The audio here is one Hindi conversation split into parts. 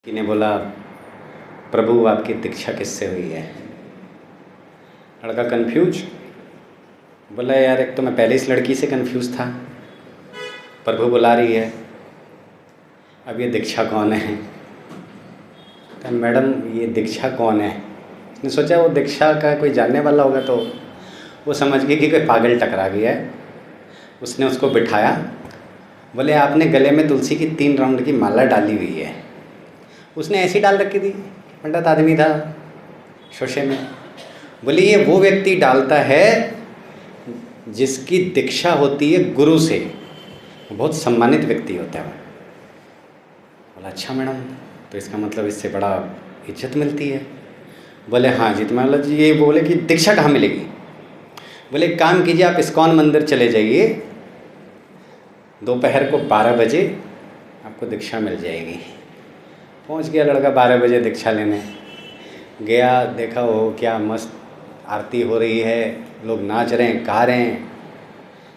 ने बोला, प्रभु आपकी दीक्षा किससे हुई है? लड़का कंफ्यूज बोला, यार एक तो मैं पहले इस लड़की से कंफ्यूज था, प्रभु बुला रही है, अब ये दीक्षा कौन है? तो मैडम ये दीक्षा कौन है? उसने सोचा वो दीक्षा का कोई जानने वाला होगा, तो वो समझ गई कि कोई पागल टकरा गया है। उसने उसको बिठाया, बोले आपने गले में तुलसी की 3 राउंड की माला डाली हुई है। उसने ऐसी डाल रखी थी, पंडित आदमी था शोशे में। बोले ये वो व्यक्ति डालता है जिसकी दीक्षा होती है गुरु से, बहुत सम्मानित व्यक्ति होता है। बोला अच्छा मैडम, तो इसका मतलब इससे बड़ा इज्जत मिलती है? बोले हाँ जी। तो मैं बोला जी ये बोले कि दीक्षा कहाँ मिलेगी? बोले एक काम कीजिए, आप इस्कॉन मंदिर चले जाइए, दोपहर को 12 बजे आपको दीक्षा मिल जाएगी। पहुंच गया लड़का 12 बजे दीक्षा लेने गया, देखा वो क्या मस्त आरती हो रही है, लोग नाच रहे हैं, गा रहे हैं।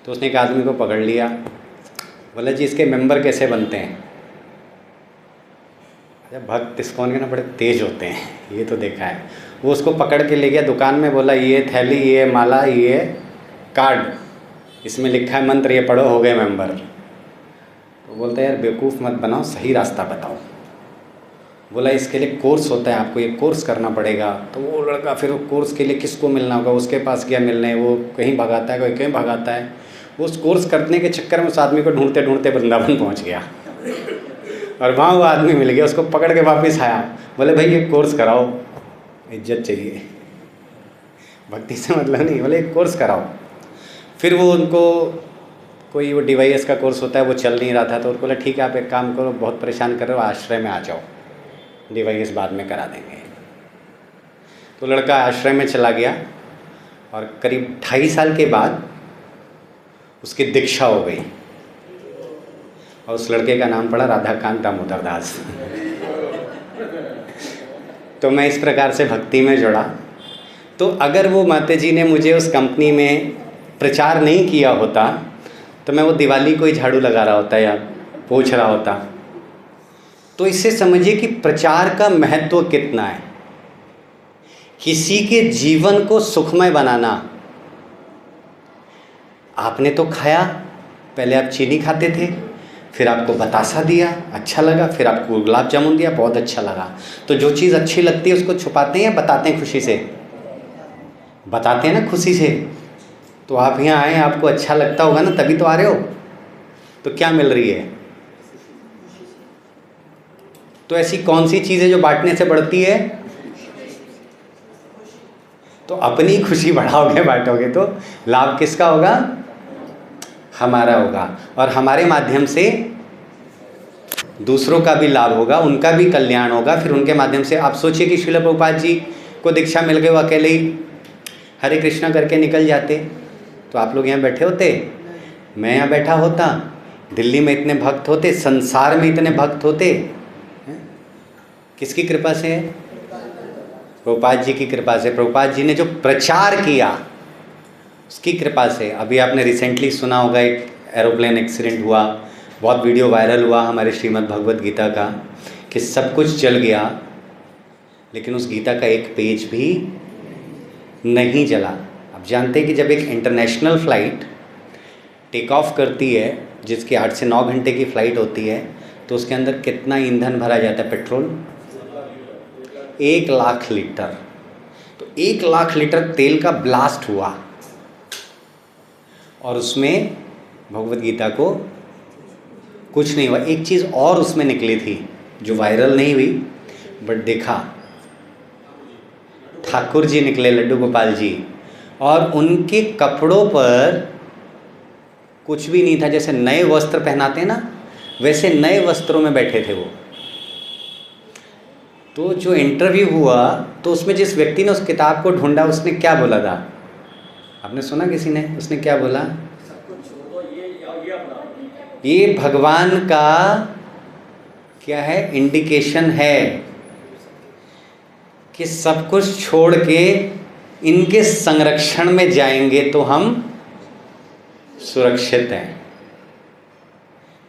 तो उसने एक आदमी को पकड़ लिया, बोला जी इसके मेंबर कैसे बनते हैं? अच्छा भक्त इस्कॉन के ना बड़े तेज होते हैं, ये तो देखा है। वो उसको पकड़ के ले गया दुकान में, बोला ये थैली, ये माला, ये कार्ड, इसमें लिखा है मंत्र, ये पढ़ो, हो गए मेंबर। तो बोलता है यार बेवकूफ़ मत बनाओ, सही रास्ता बताओ। बोला इसके लिए कोर्स होता है, आपको ये कोर्स करना पड़ेगा। तो वो लड़का फिर वो कोर्स के लिए किसको मिलना होगा, उसके पास गया मिलने, वो कहीं भगाता है, कोई कहीं भगाता है। वो उस कोर्स करने के चक्कर में उस आदमी को ढूंढते ढूंढते वृंदावन पहुंच गया और वहाँ वो आदमी मिल गया, उसको पकड़ के वापस आया। बोले भाई ये कोर्स कराओ, इज्जत चाहिए, भक्ति से मतलब नहीं, बोले एक कोर्स कराओ। फिर वो उनको कोई वो डिवाइस का कोर्स होता है, वो चल नहीं रहा था, तो उनको बोला ठीक है आप एक काम करो, बहुत परेशान कर रहे हो, आश्रय में आ जाओ, डिवाइस बाद में करा देंगे। तो लड़का आश्रय में चला गया और करीब 2.5 साल के बाद उसकी दीक्षा हो गई और उस लड़के का नाम पड़ा राधाकांत दामोदर दास। तो मैं इस प्रकार से भक्ति में जुड़ा। तो अगर वो माता जी ने मुझे उस कंपनी में प्रचार नहीं किया होता तो मैं वो दिवाली को ही झाड़ू लगा रहा होता या पोंछ रहा होता। तो इससे समझिए कि प्रचार का महत्व कितना है, किसी के जीवन को सुखमय बनाना। आपने तो खाया, पहले आप चीनी खाते थे, फिर आपको बतासा दिया, अच्छा लगा, फिर आपको गुलाब जामुन दिया, बहुत अच्छा लगा। तो जो चीज़ अच्छी लगती है उसको छुपाते हैं या बताते हैं? खुशी से बताते हैं ना, खुशी से। तो आप यहाँ आए, आपको अच्छा लगता होगा ना, तभी तो आ रहे हो। तो क्या मिल रही है? तो ऐसी कौन सी चीज़ है जो बांटने से बढ़ती है? तो अपनी खुशी बढ़ाओगे, बांटोगे तो लाभ किसका होगा? हमारा होगा, और हमारे माध्यम से दूसरों का भी लाभ होगा, उनका भी कल्याण होगा। फिर उनके माध्यम से आप सोचिए कि श्रील प्रभुपाद जी को दीक्षा मिल गई, वो अकेले ही हरे कृष्णा करके निकल जाते, तो आप लोग यहाँ बैठे होते, मैं यहाँ बैठा होता, दिल्ली में इतने भक्त होते, संसार में इतने भक्त होते। किसकी कृपा से है? प्रभुपाद जी की कृपा से। प्रभुपाद जी ने जो प्रचार किया उसकी कृपा से। अभी आपने रिसेंटली सुना होगा, एक एरोप्लेन एक्सीडेंट हुआ, बहुत वीडियो वायरल हुआ हमारे श्रीमद् भगवद गीता का, कि सब कुछ जल गया लेकिन उस गीता का एक पेज भी नहीं जला। आप जानते हैं कि जब एक इंटरनेशनल फ़्लाइट टेक ऑफ करती है, जिसकी 8 से 9 घंटे की फ़्लाइट होती है, तो उसके अंदर कितना ईंधन भरा जाता है? Petrol 1 lakh litre. तो 1 लाख लीटर तेल का ब्लास्ट हुआ और उसमें भगवद गीता को कुछ नहीं हुआ। एक चीज़ और उसमें निकली थी जो वायरल नहीं हुई, बट देखा, ठाकुर जी निकले, लड्डू गोपाल जी, और उनके कपड़ों पर कुछ भी नहीं था। जैसे नए वस्त्र पहनाते हैं ना, वैसे नए वस्त्रों में बैठे थे वो। तो जो इंटरव्यू हुआ तो उसमें जिस व्यक्ति ने उस किताब को ढूंढा, उसने क्या बोला था? आपने सुना किसी ने? उसने क्या बोला? ये भगवान का क्या है? इंडिकेशन है कि सब कुछ छोड़ के इनके संरक्षण में जाएंगे तो हम सुरक्षित हैं।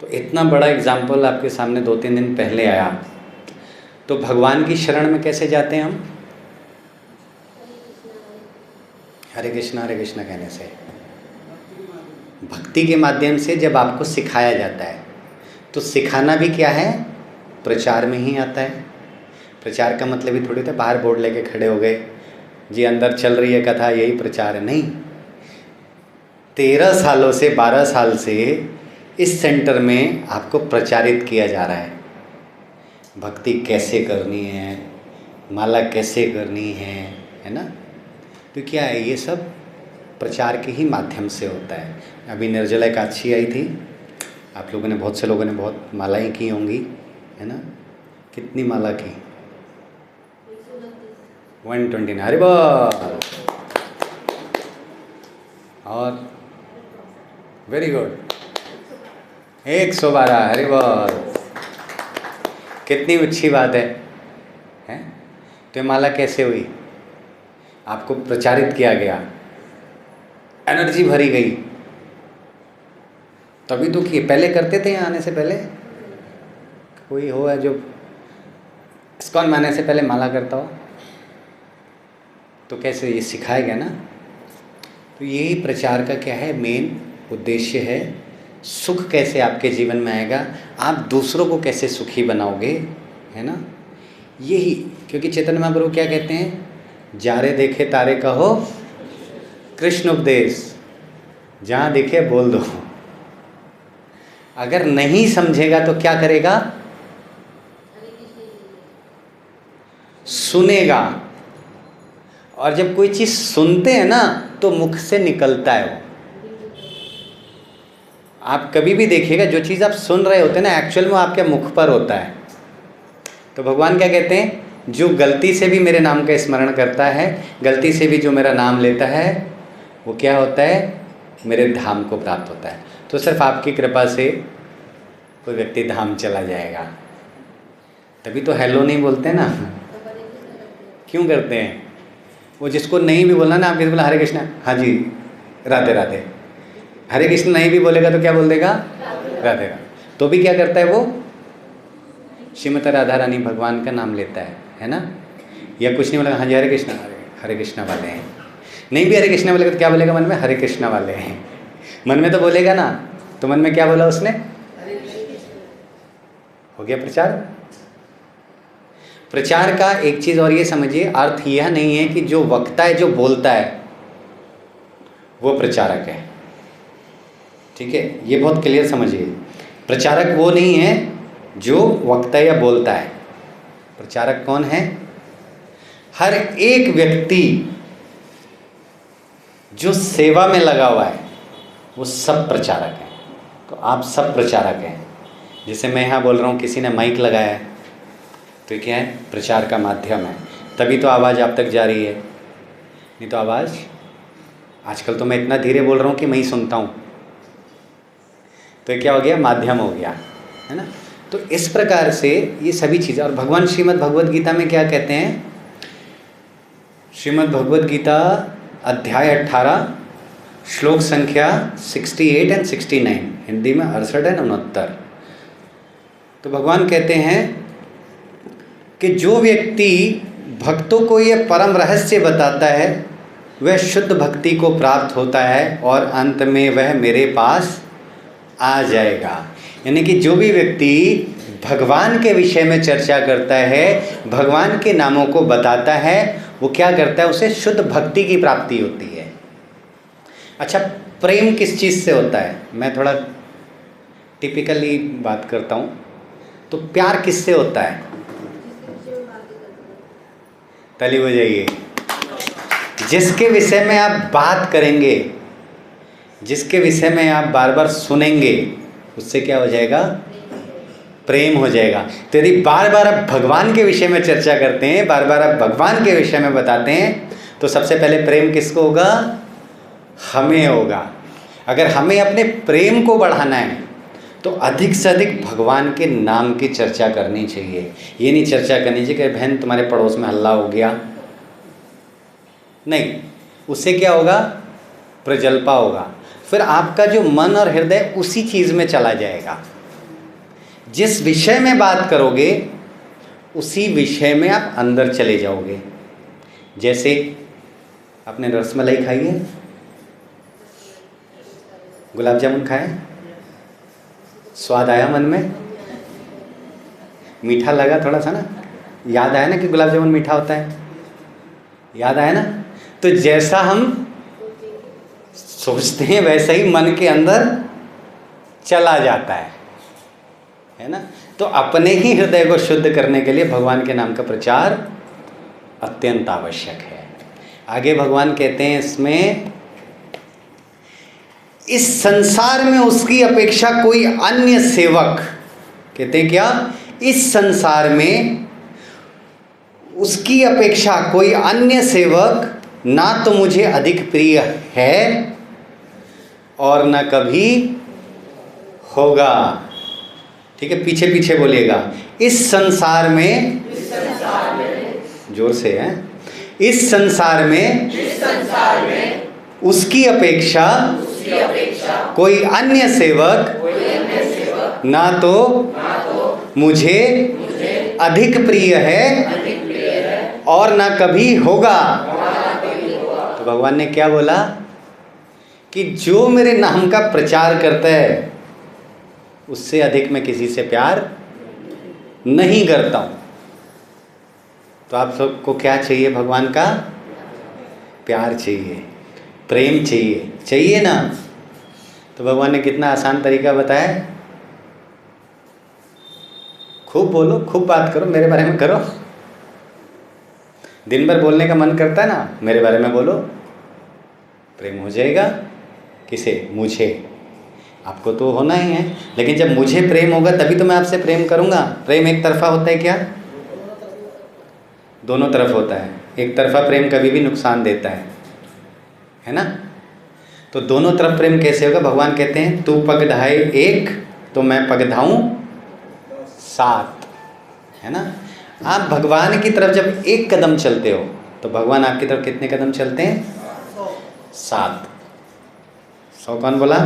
तो इतना बड़ा एग्जाम्पल आपके सामने 2-3 दिन पहले आया। तो भगवान की शरण में कैसे जाते हैं हम? हरे कृष्णा कहने से, भक्ति के माध्यम से जब आपको सिखाया जाता है। तो सिखाना भी क्या है? प्रचार में ही आता है। प्रचार का मतलब ही थोड़ी था बाहर बोर्ड लेके खड़े हो गए जी अंदर चल रही है कथा यही प्रचार है, नहीं। 13 सालों से 12 साल से इस सेंटर में आपको प्रचारित किया जा रहा है भक्ति कैसे करनी है, माला कैसे करनी है ना। तो क्या है, ये सब प्रचार के ही माध्यम से होता है। अभी निर्जला एकादशी आई थी, आप लोगों ने बहुत से लोगों ने बहुत मालाएं की होंगी, है ना। कितनी माला की? 129। हरि बोल। और वेरी गुड 112। हरि बोल। कितनी अच्छी बात है, हैं? तो ये माला कैसे हुई? आपको प्रचारित किया गया, एनर्जी भरी गई, तभी तो किए। पहले करते थे यहाँ आने से पहले? कोई हो है जो इस्कॉन में आने से पहले माला करता हो? तो कैसे ये सिखाया गया ना। तो यही प्रचार का क्या है, मेन उद्देश्य है। सुख कैसे आपके जीवन में आएगा, आप दूसरों को कैसे सुखी बनाओगे, है ना। यही, क्योंकि चैतन्य महाप्रभु क्या कहते हैं, जारे देखे तारे कहो कृष्ण उपदेश, जहाँ देखे बोल दो। अगर नहीं समझेगा तो क्या करेगा? सुनेगा। और जब कोई चीज़ सुनते हैं ना तो मुख से निकलता है वो। आप कभी भी देखिएगा जो चीज़ आप सुन रहे होते हैं ना, एक्चुअल में आपके मुख पर होता है। तो भगवान क्या कहते हैं, जो गलती से भी मेरे नाम का स्मरण करता है, गलती से भी जो मेरा नाम लेता है, वो क्या होता है, मेरे धाम को प्राप्त होता है। तो सिर्फ आपकी कृपा से कोई व्यक्ति धाम चला जाएगा। तभी तो हेलो नहीं बोलते ना, क्यों करते हैं? वो जिसको नहीं भी बोलना ना, आप किसी बोला हरे कृष्णा, हाँ जी राधे राधे। हरे कृष्ण नहीं भी बोलेगा तो क्या बोल देगा? राधे राधे। तो भी क्या करता है वो? श्रीमती राधा रानी भगवान का नाम लेता है ना। या कुछ नहीं बोलेगा, हाँ जी हरे कृष्णा वाले हैं। नहीं भी हरे कृष्णा बोलेगा तो क्या बोलेगा मन में? हरे कृष्णा वाले हैं। मन में तो बोलेगा ना। तो मन में क्या बोला उसने? हो गया प्रचार। प्रचार का एक चीज़ और ये समझिए, अर्थ यह नहीं है कि जो वक्ता है, जो बोलता है, वो प्रचारक है। ठीक है, ये बहुत क्लियर समझिए। प्रचारक वो नहीं है जो वक्ता या बोलता है। प्रचारक कौन है? हर एक व्यक्ति जो सेवा में लगा हुआ है, वो सब प्रचारक है। तो आप सब प्रचारक हैं। जैसे मैं यहाँ बोल रहा हूँ, किसी ने माइक लगाया है, तो ये क्या है? प्रचार का माध्यम है। तभी तो आवाज़ आप तक जा रही है, नहीं तो आवाज़। आजकल तो मैं इतना धीरे बोल रहा हूँ कि मैं ही सुनता हूँ, तो ये क्या हो गया? माध्यम हो गया, है ना। तो इस प्रकार से ये सभी चीज़ें। और भगवान श्रीमद् भगवद गीता में क्या कहते हैं? श्रीमद् भगवद गीता अध्याय 18 श्लोक संख्या 68 एंड 69, हिंदी में 68 एंड 69। तो भगवान कहते हैं कि जो व्यक्ति भक्तों को ये परम रहस्य बताता है, वह शुद्ध भक्ति को प्राप्त होता है और अंत में वह मेरे पास आ जाएगा। यानी कि जो भी व्यक्ति भगवान के विषय में चर्चा करता है, भगवान के नामों को बताता है, वो क्या करता है? उसे शुद्ध भक्ति की प्राप्ति होती है। अच्छा, प्रेम किस चीज़ से होता है? मैं थोड़ा टिपिकली बात करता हूँ। तो प्यार किससे होता है? ताली बजाइए। जिसके विषय में आप बात करेंगे, जिसके विषय में आप बार बार सुनेंगे, उससे क्या हो जाएगा? प्रेम हो जाएगा। तो यदि बार बार आप भगवान के विषय में चर्चा करते हैं, बार बार आप भगवान के विषय में बताते हैं, तो सबसे पहले प्रेम किसको होगा? हमें होगा। अगर हमें अपने प्रेम को बढ़ाना है तो अधिक से अधिक भगवान के नाम की चर्चा करनी चाहिए। ये नहीं चर्चा करनी चाहिए कि बहन तुम्हारे पड़ोस में हल्ला हो गया, नहीं। उससे क्या होगा? प्रजल्पा होगा। फिर आपका जो मन और हृदय उसी चीज़ में चला जाएगा। जिस विषय में बात करोगे उसी विषय में आप अंदर चले जाओगे। जैसे आपने रसमलाई खाई है, गुलाब जामुन खाए, स्वाद आया मन में, मीठा लगा थोड़ा सा ना, याद आया ना कि गुलाब जामुन मीठा होता है, याद आया ना। तो जैसा हम सोचते हैं वैसा ही मन के अंदर चला जाता है ना। तो अपने ही हृदय को शुद्ध करने के लिए भगवान के नाम का प्रचार अत्यंत आवश्यक है। आगे भगवान कहते हैं इसमें, इस संसार में उसकी अपेक्षा कोई अन्य सेवक, कहते हैं क्या, इस संसार में उसकी अपेक्षा कोई अन्य सेवक ना तो मुझे अधिक प्रिय है और ना कभी होगा। ठीक है, पीछे पीछे बोलिएगा, इस संसार में, जोर से है, इस संसार में उसकी अपेक्षा कोई अन्य सेवक ना तो मुझे अधिक प्रिय है और ना कभी होगा। तो भगवान ने क्या बोला कि जो मेरे नाम का प्रचार करता है उससे अधिक मैं किसी से प्यार नहीं करता हूँ। तो आप सबको क्या चाहिए? भगवान का प्यार चाहिए, प्रेम चाहिए, चाहिए ना। तो भगवान ने कितना आसान तरीका बताया, खूब बोलो, खूब बात करो, मेरे बारे में करो। दिन भर बोलने का मन करता है ना, मेरे बारे में बोलो, प्रेम हो जाएगा। किसे? मुझे। आपको तो होना ही है, लेकिन जब मुझे प्रेम होगा तभी तो मैं आपसे प्रेम करूँगा। प्रेम एक तरफा होता है क्या? दोनों तरफ होता है। एक तरफा प्रेम कभी भी नुकसान देता है ना। तो दोनों तरफ प्रेम कैसे होगा? भगवान कहते हैं, तू पग ढाए एक तो मैं पग ढाऊँ सात, है ना। आप भगवान की तरफ जब एक कदम चलते हो तो भगवान आपकी तरफ कितने कदम चलते हैं? 7। 100 कौन बोला?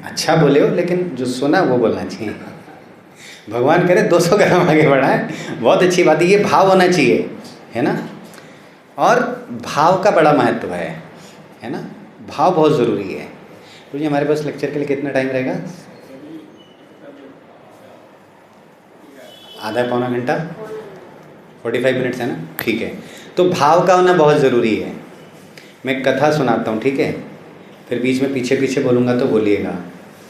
अच्छा बोले हो, लेकिन जो सुना वो बोलना चाहिए। भगवान कह रहे 200 कदम आगे बढ़ा है, बहुत अच्छी बात है। ये भाव होना चाहिए, है ना। और भाव का बड़ा महत्व है ना। भाव बहुत ज़रूरी है। तो ये हमारे पास लेक्चर के लिए कितना टाइम रहेगा? आधा पौना घंटा, 45 मिनट्स, है ना। ठीक है, तो भाव का होना बहुत ज़रूरी है। मैं कथा सुनाता हूँ, ठीक है, फिर बीच में पीछे पीछे बोलूँगा तो बोलिएगा।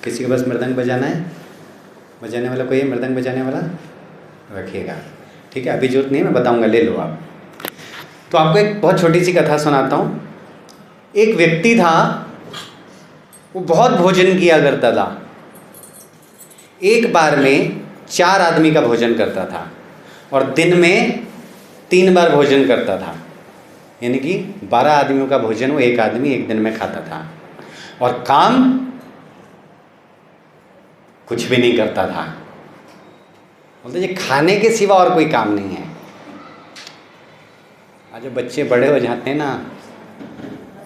किसी के पास मृदंग बजाना है? बजाने वाला कोई है? मृदंग बजाने वाला रखिएगा, ठीक है। अभी जरूरत नहीं है, मैं बताऊँगा, ले लो आप। तो आपको एक बहुत छोटी सी कथा सुनाता हूँ। एक व्यक्ति था, वो बहुत भोजन किया करता था। एक बार में 4 आदमी का भोजन करता था और दिन में 3 बार भोजन करता था। यानी कि 12 आदमियों का भोजन वो एक आदमी एक दिन में खाता था। और काम कुछ भी नहीं करता था। बोलते जी खाने के सिवा और कोई काम नहीं है। आज जब बच्चे बड़े हो जाते हैं ना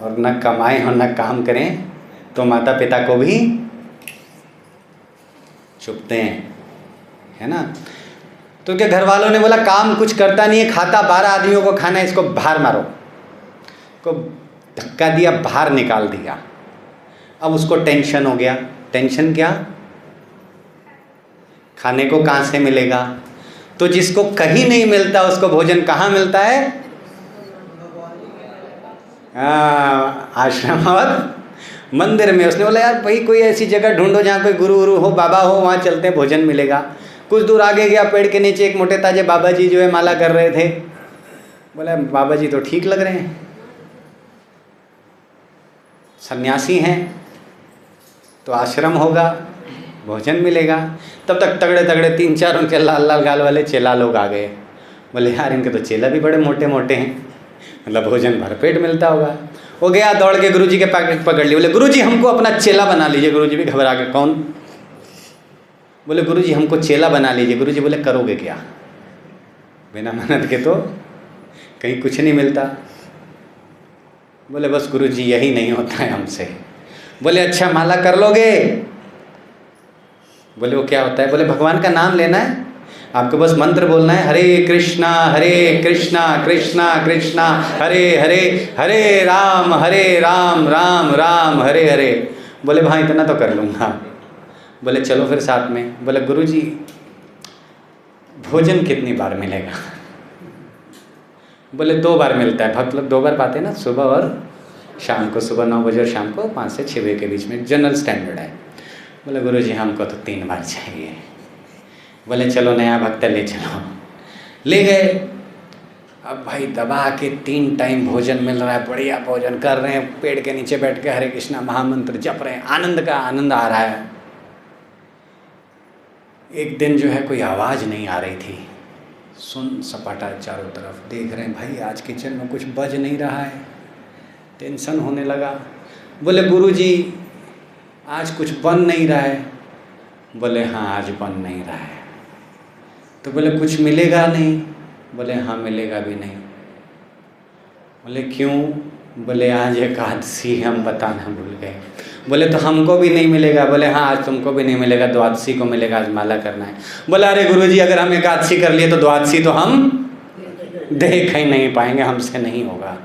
और न कमाएं और न काम करें तो माता पिता को भी चुभते हैं, है ना। तो क्या घर वालों ने बोला काम कुछ करता नहीं है, खाता 12 आदमियों को खाना है, इसको बाहर मारो। को धक्का दिया, बाहर निकाल दिया। अब उसको टेंशन हो गया। टेंशन क्या? खाने को कहाँ से मिलेगा? तो जिसको कहीं नहीं मिलता उसको भोजन कहाँ मिलता है? आश्रम और मंदिर में। उसने बोला यार भाई कोई ऐसी जगह ढूंढो जहाँ कोई गुरु गुरु हो, बाबा हो, वहाँ चलते हैं, भोजन मिलेगा। कुछ दूर आगे गया, पेड़ के नीचे एक मोटे ताजे बाबा जी जो है माला कर रहे थे। बोला बाबा जी तो ठीक लग रहे हैं, सन्यासी हैं, तो आश्रम होगा, भोजन मिलेगा। तब तक तगड़े तगड़े 3-4 उनके लाल लाल गाल वाले चेला लोग आ गए। बोले यार इनके तो चेला भी बड़े मोटे मोटे हैं, मतलब भोजन भरपेट मिलता होगा। वो गया दौड़ के गुरुजी के पैकेट पकड़ लिए। बोले गुरुजी हमको अपना चेला बना लीजिए। गुरुजी भी घबरा के, कौन? बोले गुरुजी हमको चेला बना लीजिए। गुरुजी बोले करोगे क्या? बिना मेहनत के तो कहीं कुछ नहीं मिलता। बोले बस गुरुजी यही नहीं होता है हमसे। बोले अच्छा माला कर लोगे? बोले वो क्या होता है? बोले भगवान का नाम लेना है, आपको बस मंत्र बोलना है, हरे कृष्णा कृष्णा कृष्णा हरे हरे, हरे राम राम राम हरे हरे। बोले भाई इतना तो कर लूँगा। बोले चलो फिर साथ में। बोले गुरुजी भोजन कितनी बार मिलेगा? बोले 2 बार मिलता है। भक्त लोग 2 बार पाते हैं ना, सुबह और शाम को, सुबह 9 बजे और शाम को 5 से 6 बजे के बीच में, जनरल स्टैंडर्ड है। बोले गुरुजी हमको तो 3 बार चाहिए। बोले चलो नया भक्त ले चलो। ले गए। अब भाई दबा के 3 टाइम भोजन मिल रहा है, बढ़िया भोजन कर रहे हैं, पेड़ के नीचे बैठ के हरे कृष्णा महामंत्र जप रहे हैं, आनंद का आनंद आ रहा है। एक दिन जो है कोई आवाज़ नहीं आ रही थी, सुन सपाटा चारों तरफ, देख रहे हैं भाई आज किचन में कुछ बज नहीं रहा है, टेंशन होने लगा। बोले गुरुजी आज कुछ बन नहीं रहा है। बोले हाँ आज बन नहीं रहा है। तो बोले कुछ मिलेगा नहीं? बोले हाँ मिलेगा भी नहीं। बोले क्यों? बोले आज एकादशी हम बताना भूल गए। बोले तो हमको भी नहीं मिलेगा? बोले हाँ आज तुमको भी नहीं मिलेगा, द्वादशी को मिलेगा, आज माला करना है। बोले अरे गुरुजी अगर हम एकादशी कर लिए तो द्वादशी तो हम देख ही नहीं पाएंगे, हमसे नहीं होगा।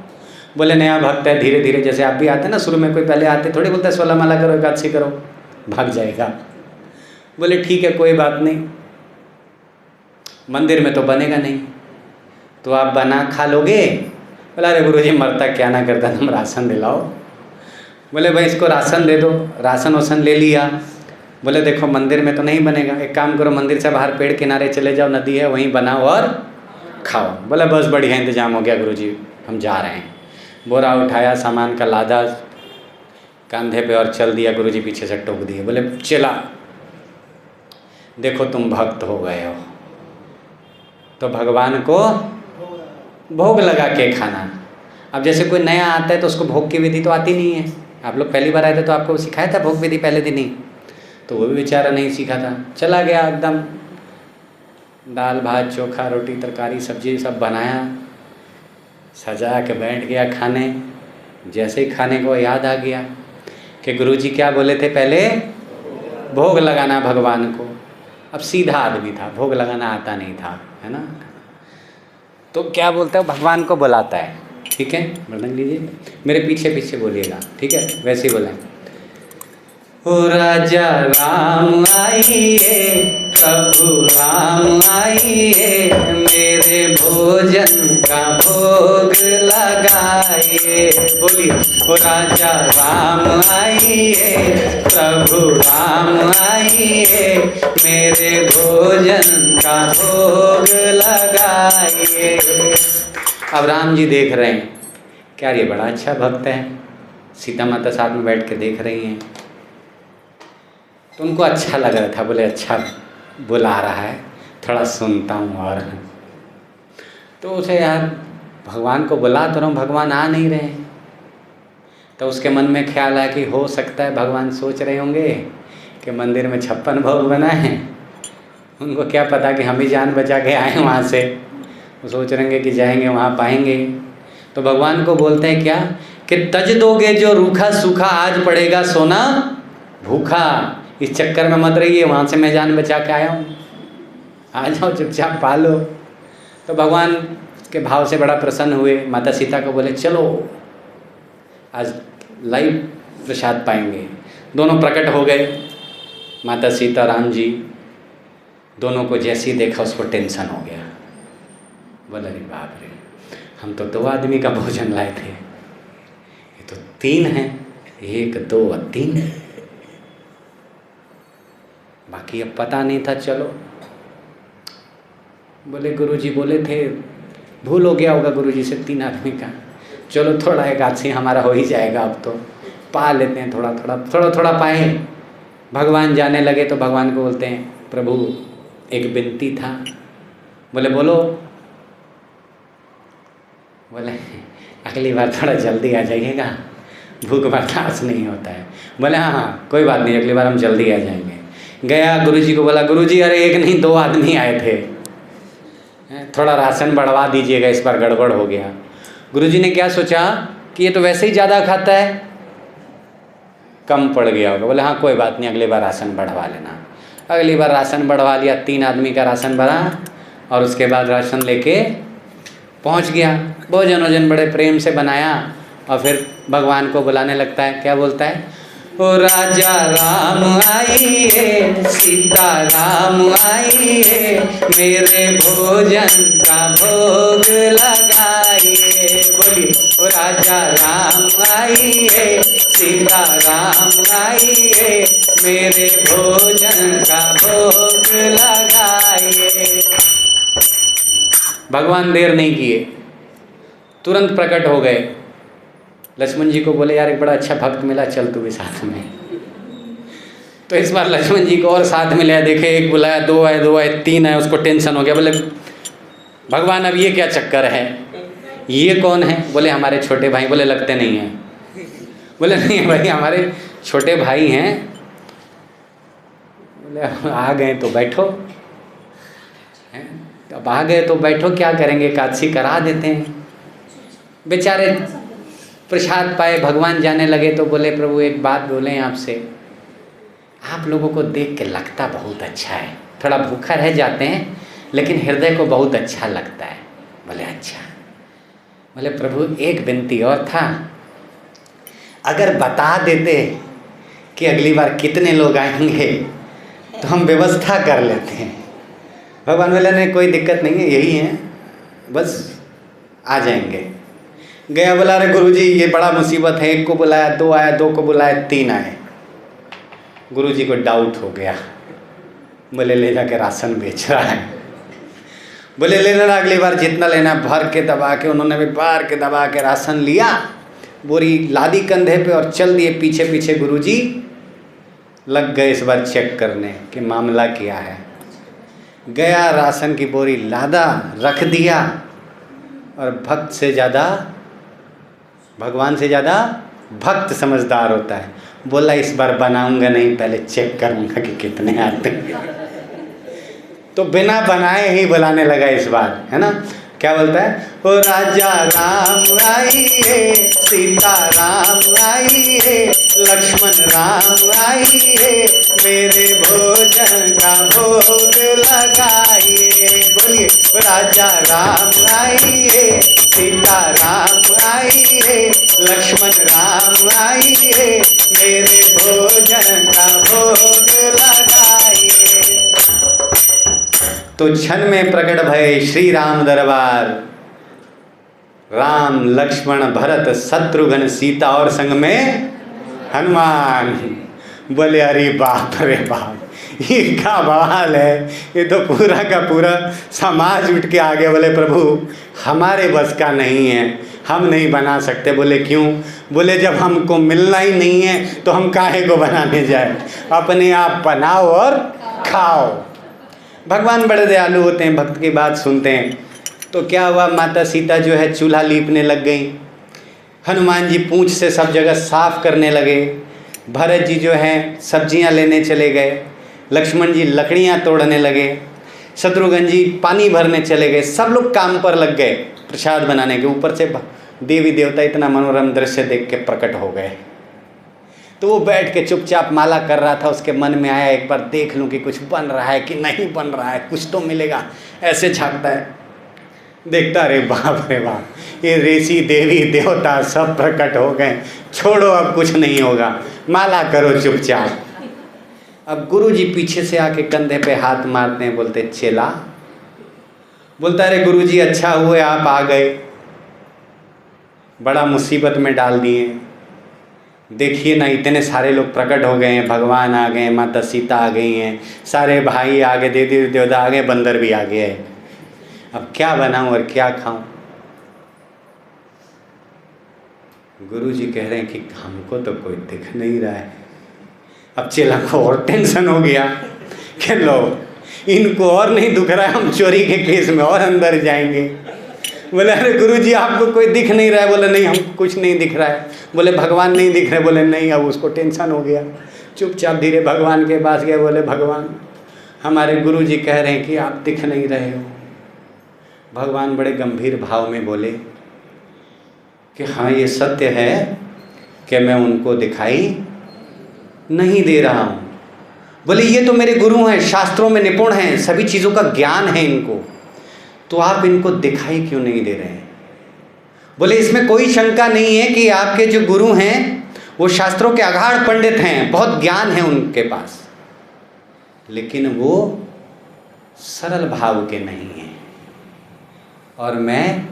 बोले नया भक्त है, धीरे धीरे, जैसे आप भी आते हैं ना, शुरू में कोई पहले आते थोड़ी बोलता है 16 माला करो एकादशी करो, भाग जाएगा। बोले ठीक है कोई बात नहीं, मंदिर में तो बनेगा नहीं तो आप बना खा लोगे? बोला अरे गुरुजी मरता क्या ना करता, तुम राशन दिलाओ। बोले भाई इसको राशन दे दो। राशन वासन ले लिया। बोले देखो मंदिर में तो नहीं बनेगा, एक काम करो मंदिर से बाहर पेड़ किनारे चले जाओ, नदी है वहीं बनाओ और खाओ। बोले बस बढ़िया इंतजाम हो गया गुरुजी, हम जा रहे हैं। बोरा उठाया, सामान का लादा कंधे पे और चल दिया। गुरुजी पीछे से टोक दिए। बोले चला, देखो तुम भक्त हो गए हो तो भगवान को भोग लगा के खाना। अब जैसे कोई नया आता है तो उसको भोग की विधि तो आती नहीं है। आप लोग पहली बार आए थे तो आपको सिखाया था भोग विधि पहले दिन ही, तो वो भी बेचारा नहीं सीखा था, चला गया एकदम। दाल भात चोखा रोटी तरकारी सब्जी सब बनाया, सजा के बैठ गया खाने। जैसे ही खाने को याद आ गया कि गुरुजी क्या बोले थे पहले, भोग लगाना भगवान को। अब सीधा आदमी था, भोग लगाना आता नहीं था, है ना। तो क्या बोलता है, भगवान को बुलाता है। ठीक है, मृदंग लीजिए, मेरे पीछे पीछे बोलिएगा, ठीक है, वैसे ही बोलें। ओ राजा राम आइए, प्रभु राम आइए, मेरे भोजन का भोग लगाइए। बोलिए, ओ राजा राम आइए, प्रभु राम आइए, मेरे भोजन का भोग लगाइए। अब राम जी देख रहे हैं, क्या ये बड़ा अच्छा भक्त है, सीता माता साथ में बैठ के देख रही हैं, तो उनको अच्छा लग रहा था। बोले अच्छा बुला रहा है, थोड़ा सुनता हूँ। और तो उसे यार भगवान को बुला तो रहा हूँ, भगवान आ नहीं रहे। तो उसके मन में ख्याल आया कि हो सकता है भगवान सोच रहे होंगे कि मंदिर में 56 भोग बनाए हैं, उनको क्या पता कि हम ही जान बचा के आए वहाँ से, वो सोच रहेंगे कि जाएंगे वहाँ पाएंगे। तो भगवान को बोलते हैं क्या कि तज दोगे जो रूखा सूखा, आज पड़ेगा सोना भूखा। इस चक्कर में मत रहिए, वहाँ से मैं जान बचा के आया हूँ, आ जाओ चुपचाप पालो। तो भगवान के भाव से बड़ा प्रसन्न हुए, माता सीता को बोले चलो आज लाइव प्रसाद पाएंगे। दोनों प्रकट हो गए, माता सीता राम जी दोनों को जैसे ही देखा उसको टेंशन हो गया। बोला अरे बाप रे, हम तो 2 आदमी का भोजन लाए थे, ये तो 3 हैं, 1 2 और 3, बाकी अब पता नहीं था। चलो बोले गुरुजी बोले थे, भूल हो गया होगा गुरुजी से 3 आदमी का, चलो थोड़ा एकादशी हमारा हो ही जाएगा, अब तो पा लेते हैं, थोड़ा थोड़ा पाए। भगवान जाने लगे तो भगवान को बोलते हैं प्रभु एक विनती था। बोले बोलो। बोले अगली बार थोड़ा जल्दी आ जाइएगा, भूख बर्दाश्त नहीं होता है। बोले हाँ हाँ कोई बात नहीं, अगली बार हम जल्दी आ जाएंगे। गया गुरुजी को बोला, गुरुजी अरे 1 नहीं 2 आदमी आए थे, थोड़ा राशन बढ़वा दीजिएगा, इस बार गड़बड़ हो गया। गुरुजी ने क्या सोचा कि ये तो वैसे ही ज़्यादा खाता है, कम पड़ गया होगा। बोले हाँ कोई बात नहीं, अगली बार राशन बढ़वा लेना। अगली बार राशन बढ़वा लिया, 3 आदमी का राशन भरा और उसके बाद राशन लेके पहुंच गया। भोजन वोजन बड़े प्रेम से बनाया और फिर भगवान को बुलाने लगता है। क्या बोलता है? ओ राजा राम आइए, सीता राम आइए, मेरे भोजन का भोग लगाइए। बोलिए, ओ राजा राम आइए, सीता राम आइए, मेरे भोजन का भोग लगाइए। भगवान देर नहीं किए, तुरंत प्रकट हो गए। लक्ष्मण जी को बोले, यार एक बड़ा अच्छा भक्त मिला, चल तू भी साथ में। तो इस बार लक्ष्मण जी को और साथ मिला। देखे, एक बुलाया, 2 आए, 2 आए, 3 आए, उसको टेंशन हो गया। बोले भगवान अब ये क्या चक्कर है, ये कौन है? बोले हमारे छोटे भाई। बोले लगते नहीं हैं। बोले नहीं भाई, हमारे छोटे भाई हैं। बोले आ गए तो बैठो, अब आ गए तो बैठो, क्या करेंगे, एकादशी करा देते हैं। बेचारे प्रसाद पाए, भगवान जाने लगे तो बोले प्रभु एक बात बोलें आपसे, आप लोगों को देख के लगता बहुत अच्छा है, थोड़ा भूखा रह जाते हैं लेकिन हृदय को बहुत अच्छा लगता है। बोले अच्छा। बोले प्रभु एक विनती और था, अगर बता देते कि अगली बार कितने लोग आएंगे तो हम व्यवस्था कर लेते हैं। भगवान बोले नहीं कोई दिक्कत नहीं है, यही है, बस आ जाएंगे। गया, बोला अरे गुरुजी ये बड़ा मुसीबत है, 1 को बुलाया, 2 आया, 2 को बुलाया, 3 आए। गुरुजी को डाउट हो गया। बोले ले जाके राशन बेच रहा है। बोले ले लेना, अगली बार जितना लेना भर के दबा के। उन्होंने भी भर के दबा के राशन लिया, बोरी लादी कंधे पे और चल दिए पीछे पीछे। गुरुजी लग गए इस बार चेक करने कि मामला क्या है। गया, राशन की बोरी लादा, रख दिया, और भक्त से ज़्यादा, भगवान से ज़्यादा भक्त समझदार होता है। बोला इस बार बनाऊंगा नहीं, पहले चेक करूंगा कि कितने आते हैं। तो बिना बनाए ही बुलाने लगा इस बार, है ना। क्या बोलता है? ओ राजा राम आइए, सीता राम आइए, लक्ष्मण राम आइए, मेरे भोजन का भोग लगाइए। बोलिए, राजा राम आइए, सीता राम आइए, लक्ष्मण राम आइए, मेरे भोजन का भोग लगाइए। तो क्षण में प्रकट भय श्री राम दरबार, राम लक्ष्मण भरत शत्रुघ्न सीता और संग में हनुमान। बोले अरे बाप रे बाप, ये क्या बवाल है, ये तो पूरा का पूरा समाज उठ के आ गया। बोले प्रभु हमारे बस का नहीं है, हम नहीं बना सकते। बोले क्यों? बोले जब हमको मिलना ही नहीं है तो हम काहे को बनाने जाए, अपने आप बनाओ और खाओ। भगवान बड़े दयालु होते हैं, भक्त की बात सुनते हैं। तो क्या हुआ, माता सीता जो है चूल्हा लीपने लग गई, हनुमान जी पूंछ से सब जगह साफ करने लगे, भरत जी जो हैं सब्जियां लेने चले गए, लक्ष्मण जी लकड़ियां तोड़ने लगे, शत्रुघ्न जी पानी भरने चले गए। सब लोग काम पर लग गए प्रसाद बनाने के। ऊपर से देवी देवता इतना मनोरम दृश्य देख के प्रकट हो गए। तो वो बैठ के चुपचाप माला कर रहा था। उसके मन में आया एक बार देख लूं कि कुछ बन रहा है कि नहीं बन रहा है, कुछ तो मिलेगा। ऐसे झांकता है, देखता रे बाप रे बाप, ये ऋषि देवी देवता सब प्रकट हो गए, छोड़ो अब कुछ नहीं होगा, माला करो चुपचाप। अब गुरुजी पीछे से आके कंधे पे हाथ मारते हैं, बोलते चेला। बोलता अरे गुरुजी अच्छा हुए आप आ गए, बड़ा मुसीबत में डाल दिए। देखिए ना इतने सारे लोग प्रकट हो गए हैं, भगवान आ गए, माता सीता आ गई हैं, सारे भाई आ गए, देवी देवता आ गए, बंदर भी आ गए। अब क्या बनाऊं और क्या खाऊं? गुरुजी कह रहे हैं कि हमको तो कोई दिख नहीं रहा है। अब चेला को और टेंशन हो गया कि लो इनको और नहीं दुख रहा है, हम चोरी के केस में और अंदर जाएंगे। बोले अरे गुरुजी आपको कोई दिख नहीं रहा है? बोले नहीं हमको कुछ नहीं दिख रहा है। बोले भगवान नहीं दिख रहे? बोले नहीं। अब उसको टेंशन हो गया, चुपचाप धीरे भगवान के पास गया। बोले भगवान हमारे गुरुजी कह रहे हैं कि आप दिख नहीं रहे हो। भगवान बड़े गंभीर भाव में बोले कि हाँ ये सत्य है कि मैं उनको दिखाई नहीं दे रहा हूँ, बोले ये तो मेरे गुरु हैं, शास्त्रों में निपुण हैं, सभी चीज़ों का ज्ञान है इनको, तो आप इनको दिखाई क्यों नहीं दे रहे हैं? बोले इसमें कोई शंका नहीं है कि आपके जो गुरु हैं वो शास्त्रों के अगाध पंडित हैं, बहुत ज्ञान है उनके पास, लेकिन वो सरल भाव के नहीं हैं, और मैं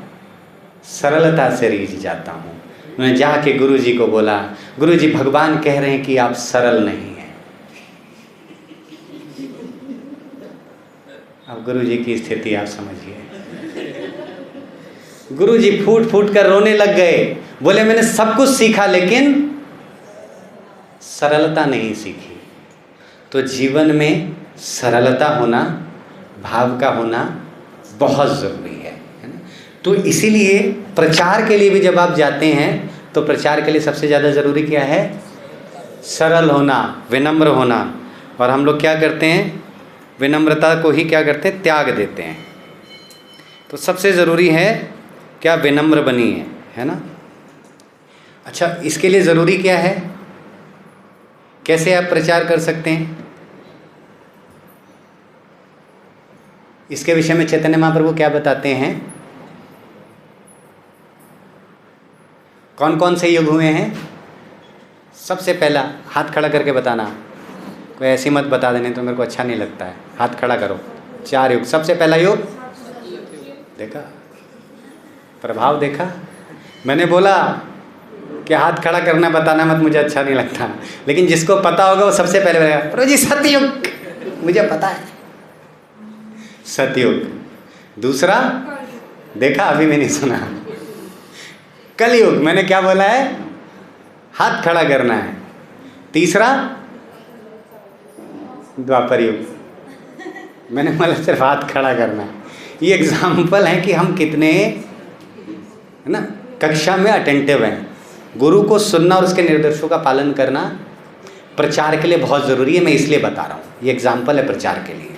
सरलता से रीझ जाता हूँ। मैं जाके गुरु जी को बोला, गुरु जी भगवान कह रहे हैं कि आप सरल नहीं हैं। अब गुरु जी की स्थिति आप समझिए। गुरु जी फूट फूट कर रोने लग गए। बोले मैंने सब कुछ सीखा लेकिन सरलता नहीं सीखी। तो जीवन में सरलता होना, भाव का होना बहुत ज़रूरी है ना। तो इसीलिए प्रचार के लिए भी जब आप जाते हैं तो प्रचार के लिए सबसे ज़्यादा ज़रूरी क्या है? सरल होना, विनम्र होना। और हम लोग क्या करते हैं? विनम्रता को ही क्या करते हैं? त्याग देते हैं। तो सबसे ज़रूरी है क्या? विनम्र बनिए, है ना। अच्छा, इसके लिए ज़रूरी क्या है? कैसे आप प्रचार कर सकते हैं? इसके विषय में चैतन्य महाप्रभु क्या बताते हैं? कौन कौन से युग हुए हैं? सबसे पहला हाथ खड़ा करके बताना। कोई ऐसी मत बता देने तो मेरे को अच्छा नहीं लगता है। हाथ खड़ा करो। 4 युग। सबसे पहला युग देखा, प्रभाव देखा। मैंने बोला कि हाथ खड़ा करना बताना मत, मुझे अच्छा नहीं लगता, लेकिन जिसको पता होगा वो सबसे पहले बोलेगा प्रभु जी सतयुग, मुझे पता है सतयुग। दूसरा देखा, अभी भी नहीं सुना। कलयुग, मैंने क्या बोला है? हाथ खड़ा करना है। तीसरा द्वापर युग, मैंने बोला सिर्फ हाथ खड़ा करना है। ये एग्जाम्पल है कि हम कितने, है ना, कक्षा में अटेंटिव हैं। गुरु को सुनना और उसके निर्देशों का पालन करना प्रचार के लिए बहुत ज़रूरी है। मैं इसलिए बता रहा हूँ, ये एग्जाम्पल है प्रचार के लिए।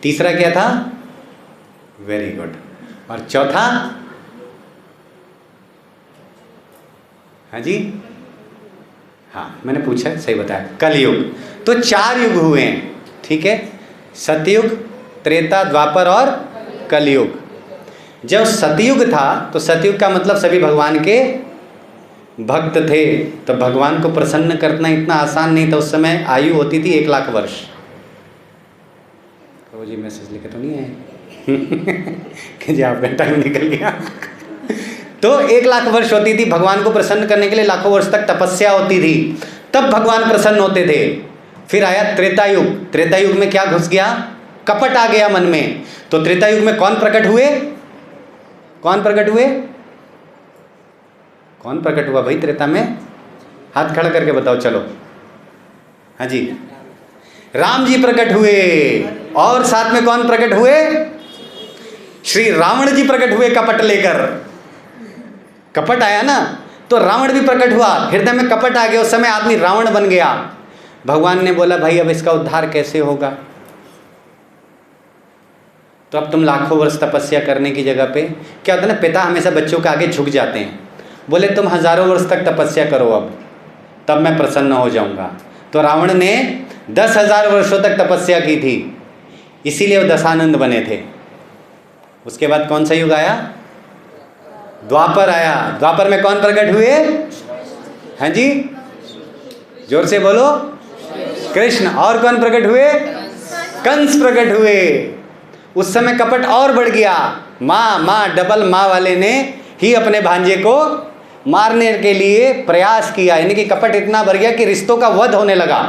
तीसरा क्या था? Very good. और चौथा, हाँ जी, हाँ मैंने पूछा, सही बताया, कलयुग। तो 4 युग हुए हैं, ठीक है। सतयुग, त्रेता, द्वापर और कलयुग। जब सतयुग था तो सतयुग का मतलब सभी भगवान के भक्त थे, तो भगवान को प्रसन्न करना इतना आसान नहीं था। उस समय आयु होती थी 1 लाख वर्ष। तो जी मैसेज लिखे तो नहीं है कि जी आपका टाइम निकल गया। तो 1 लाख वर्ष होती थी। भगवान को प्रसन्न करने के लिए लाखों वर्ष तक तपस्या होती थी, तब भगवान प्रसन्न होते थे। फिर आया त्रेता युग। त्रेता युग में क्या घुस गया? कपट आ गया मन में। तो त्रेता युग में कौन प्रकट हुए? कौन प्रकट हुए? कौन प्रकट हुआ भाई त्रेता में? हाथ खड़ा करके बताओ, चलो। हाँ जी, राम जी प्रकट हुए। और साथ में कौन प्रकट हुए? श्री रावण जी प्रकट हुए कपट लेकर। कपट आया ना, तो रावण भी प्रकट हुआ। हृदय में कपट आ गया, उस समय आदमी रावण बन गया। भगवान ने बोला भाई अब इसका उद्धार कैसे होगा? तो अब तुम लाखों वर्ष तपस्या करने की जगह पे क्या होता है ना, पिता हमेशा बच्चों के आगे झुक जाते हैं। बोले तुम हजारों वर्ष तक तपस्या करो, अब तब मैं प्रसन्न हो जाऊंगा। तो रावण ने 10,000 वर्षों तक तपस्या की थी, इसीलिए वो दशानंद बने थे। उसके बाद कौन सा युग आया? द्वापर आया। द्वापर में कौन प्रकट हुए? हाँ जी, जोर से बोलो। कृष्ण। और कौन प्रकट हुए? कंस प्रकट हुए। उस समय कपट और बढ़ गया। माँ डबल माँ वाले ने ही अपने भांजे को मारने के लिए प्रयास किया, यानी कि कपट इतना बढ़ गया कि रिश्तों का वध होने लगा।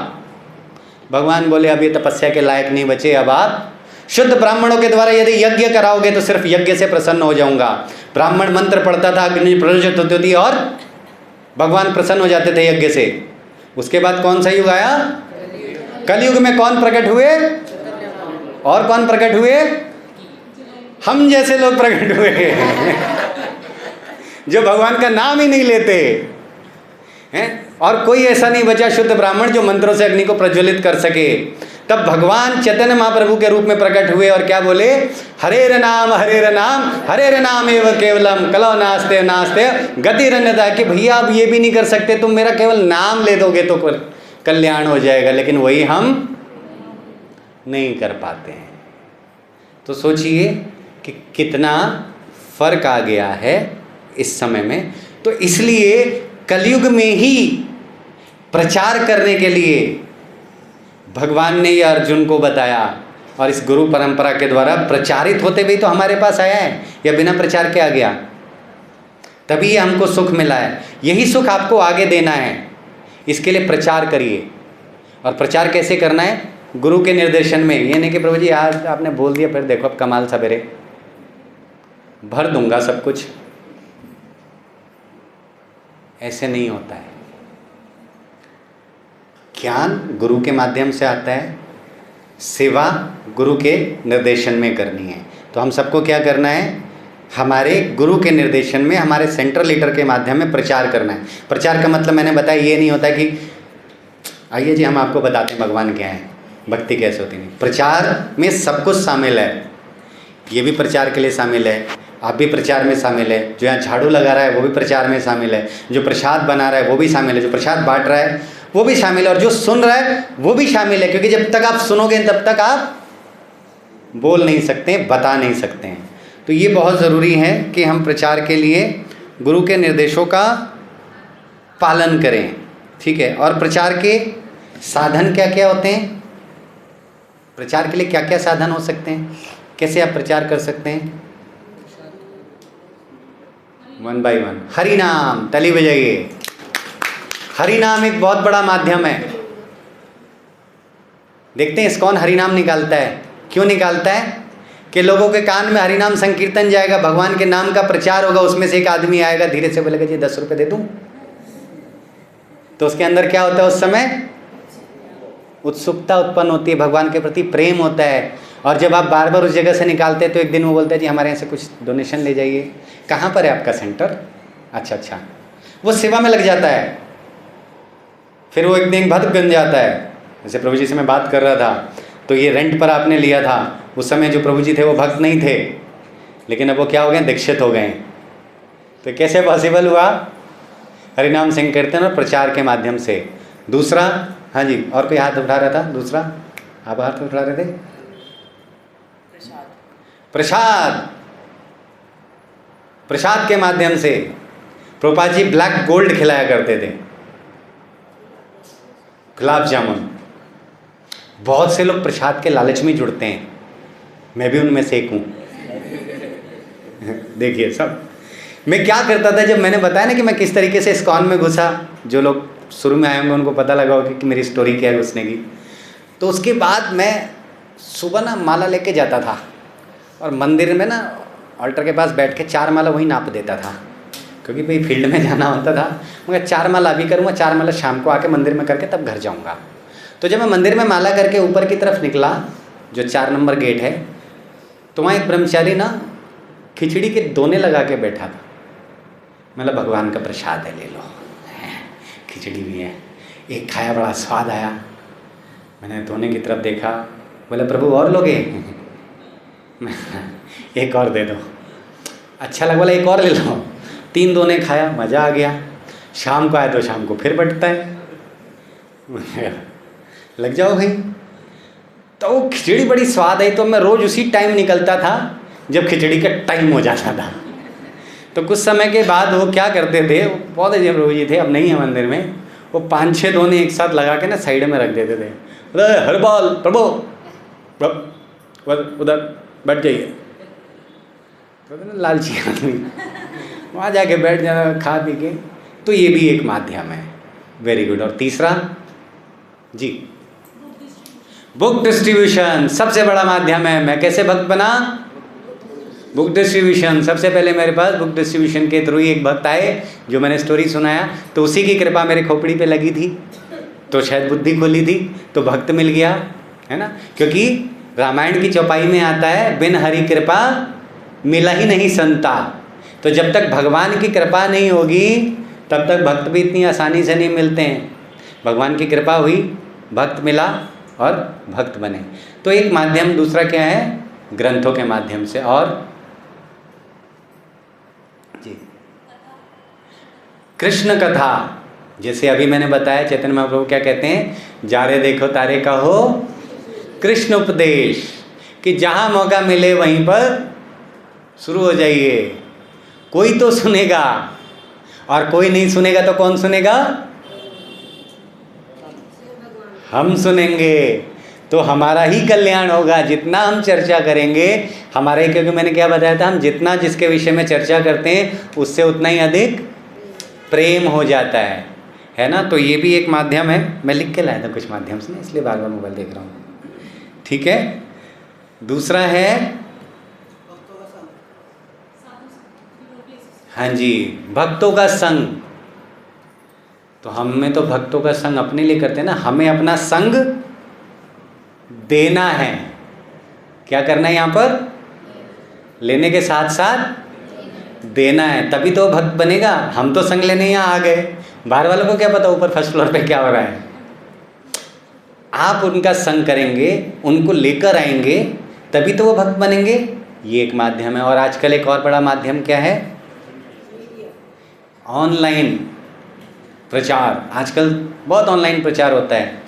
भगवान बोले अब ये तपस्या के लायक नहीं बचे, अब आप शुद्ध ब्राह्मणों के द्वारा यदि यज्ञ कराओगे तो सिर्फ यज्ञ से प्रसन्न हो जाऊंगा। ब्राह्मण मंत्र पढ़ता था, अग्नि प्रज्वलित होती थी और भगवान प्रसन्न हो जाते थे यज्ञ से। उसके बाद कौन सा युग आया? कलयुग में कौन प्रकट हुए? और कौन प्रकट हुए? हम जैसे लोग प्रकट हुए जो भगवान का नाम ही नहीं लेते हैं। और कोई ऐसा नहीं बचा शुद्ध ब्राह्मण जो मंत्रों से अग्नि को प्रज्वलित कर सके। तब भगवान चैतन्य महाप्रभु के रूप में प्रकट हुए और क्या बोले? हरेर नाम हरेर नाम एव केवलम कलो नास्ते नास्ते गतिरन्यथा। कि भैया अब ये भी नहीं कर सकते, तुम मेरा केवल नाम ले दोगे तो कल्याण हो जाएगा। लेकिन वही हम नहीं कर पाते हैं। तो सोचिए कि कितना फर्क आ गया है इस समय में। तो इसलिए कलयुग में ही प्रचार करने के लिए भगवान ने यह अर्जुन को बताया, और इस गुरु परंपरा के द्वारा प्रचारित होते हुए तो हमारे पास आया है, या बिना प्रचार के आ गया? तभी ये हमको सुख मिला है। यही सुख आपको आगे देना है, इसके लिए प्रचार करिए। और प्रचार कैसे करना है? गुरु के निर्देशन में। ये नहीं कि प्रभु जी आज आपने बोल दिया, फिर देखो अब कमाल सवेरे भर दूंगा सब कुछ, ऐसे नहीं होता है। ज्ञान गुरु के माध्यम से आता है, सेवा गुरु के निर्देशन में करनी है। तो हम सबको क्या करना है? हमारे गुरु के निर्देशन में, हमारे सेंट्रल लीडर के माध्यम में प्रचार करना है। प्रचार का मतलब मैंने बताया ये नहीं होता कि आइए जी हम आपको बताते हैं भगवान क्या है, भक्ति कैसे होती है। प्रचार में सब कुछ शामिल है। ये भी प्रचार के लिए शामिल है, आप भी प्रचार में शामिल है। जो यहाँ झाड़ू लगा रहा है वो भी प्रचार में शामिल है, जो प्रसाद बना रहा है वो भी शामिल है, जो प्रसाद बांट रहा है वो भी शामिल है, और जो सुन रहा है वो भी शामिल है। क्योंकि जब तक आप सुनोगे तब तक आप बोल नहीं सकते, बता नहीं सकते हैं। तो ये बहुत ज़रूरी है कि हम प्रचार के लिए गुरु के निर्देशों का पालन करें, ठीक है। और प्रचार के साधन क्या क्या होते हैं? प्रचार के लिए क्या क्या साधन हो सकते हैं? कैसे आप प्रचार कर सकते हैं? One by one. हरि नाम, ताली बजाइए। हरि नाम एक बहुत बड़ा माध्यम है। देखते हैं इस्कॉन हरि नाम निकालता है। क्यों निकालता है? कि लोगों के कान में हरि नाम संकीर्तन जाएगा, भगवान के नाम का प्रचार होगा, उसमें से एक आदमी आएगा, धीरे से बोलेगा जी 10 रुपये दे दूं। तो उसके अंदर क्या होता है? उस समय उत्सुकता उत्पन्न होती है, भगवान के प्रति प्रेम होता है। और जब आप बार बार उस जगह से निकालते हैं तो एक दिन वो बोलते हैं जी हमारे यहाँ से कुछ डोनेशन ले जाइए। कहाँ पर है आपका सेंटर? अच्छा, वो सेवा में लग जाता है। फिर वो एक दिन भक्त बन जाता है। जैसे प्रभु जी से मैं बात कर रहा था, तो ये रेंट पर आपने लिया था, उस समय जो प्रभु जी थे वो भक्त नहीं थे, लेकिन अब वो क्या हो गए? दीक्षित हो गए। तो कैसे पॉसिबल हुआ? हरिनाम संकीर्तन और प्रचार के माध्यम से। दूसरा, हाँ जी, और कोई हाथ उठा रहा था? दूसरा आप हाथ उठा रहे थे? प्रसाद के माध्यम से। प्रभुपाद जी ब्लैक गोल्ड खिलाया करते थे, गुलाब जामुन। बहुत से लोग प्रसाद के लालच में जुड़ते हैं, मैं भी उनमें से एक हूँ। देखिए सब, मैं क्या करता था जब मैंने बताया ना कि मैं किस तरीके से इस्कॉन में घुसा, जो लोग शुरू में आए होंगे उनको पता लगा होगा कि मेरी स्टोरी क्या है घुसने की। तो उसके बाद मैं सुबह ना माला लेके जाता था, और मंदिर में ना ऑल्टर के पास बैठ के 4 माला वहीं नाप देता था, क्योंकि भाई फील्ड में जाना होता था। मगर 4 माला अभी करूँगा, 4 माला शाम को आके मंदिर में करके तब घर जाऊँगा। तो जब मैं मंदिर में माला करके ऊपर की तरफ निकला, जो 4 नंबर गेट है, तो वहाँ एक ब्रह्मचारी ना खिचड़ी के दोने लगा के बैठा था। मतलब भगवान का प्रसाद है, ले लो, खिचड़ी भी है। एक खाया, बड़ा स्वाद आया। मैंने दोने की तरफ देखा, बोले प्रभु और लोगे? एक और दे दो। अच्छा लगा, बोला एक और ले लो। 3 दोने खाया, मज़ा आ गया। शाम को आया तो शाम को फिर बटता है। लग जाओ भाई। तो वो खिचड़ी बड़ी स्वाद आई, तो मैं रोज़ उसी टाइम निकलता था जब खिचड़ी का टाइम हो जाता था। तो कुछ समय के बाद वो क्या करते थे, वो बहुत अजीब प्रभु जी थे, अब नहीं है मंदिर में, वो 5-6 दोने एक साथ लगा के ना साइड में रख देते थे। हर बाल प्रभु उधर बैठ जाइए। तो लालची आदमी वहाँ जाके बैठ जाना खा पी के। तो ये भी एक माध्यम है। Very good. और तीसरा जी, बुक डिस्ट्रीब्यूशन सबसे बड़ा माध्यम है। मैं कैसे भक्त बना? Book distribution. सबसे पहले मेरे पास बुक डिस्ट्रीब्यूशन के थ्रू ही एक भक्त आए, जो मैंने स्टोरी सुनाया, तो उसी की कृपा मेरे खोपड़ी पे लगी थी, तो शायद बुद्धि खोली थी, तो भक्त मिल गया, है ना। क्योंकि रामायण की चौपाई में आता है, बिन हरि कृपा मिला ही नहीं संता। तो जब तक भगवान की कृपा नहीं होगी तब तक भक्त भी इतनी आसानी से नहीं मिलते हैं। भगवान की कृपा हुई, भक्त मिला और भक्त बने। तो एक माध्यम दूसरा क्या है? ग्रंथों के माध्यम से। और जी, कृष्ण कथा। जैसे अभी मैंने बताया, चैतन्य महाप्रभु क्या कहते हैं? जा रे देखो तारे का हो कृष्ण उपदेश कि जहाँ मौका मिले वहीं पर शुरू हो जाइए। कोई तो सुनेगा, और कोई नहीं सुनेगा तो कौन सुनेगा? हम सुनेंगे, तो हमारा ही कल्याण होगा। जितना हम चर्चा करेंगे हमारा ही, क्योंकि मैंने क्या बताया था, हम जितना जिसके विषय में चर्चा करते हैं उससे उतना ही अधिक प्रेम हो जाता है ना। तो ये भी एक माध्यम है। मैं लिख के लाया था कुछ माध्यम से ना, इसलिए बार बार मोबाइल देख रहा हूँ। ठीक है। दूसरा है, हाँ जी, भक्तों का संग। तो हमें तो भक्तों का संग अपने लिए करते हैं ना, हमें अपना संग देना है। क्या करना है यहाँ पर? लेने के साथ साथ देना है, तभी तो भक्त बनेगा। हम तो संग लेने यहाँ आ गए, बाहर वालों को क्या पता ऊपर फर्स्ट फ्लोर पे क्या हो रहा है। आप उनका संग करेंगे, उनको लेकर आएंगे, तभी तो वो भक्त बनेंगे। ये एक माध्यम है। और आजकल एक और बड़ा माध्यम क्या है? ऑनलाइन प्रचार। आजकल बहुत ऑनलाइन प्रचार होता है।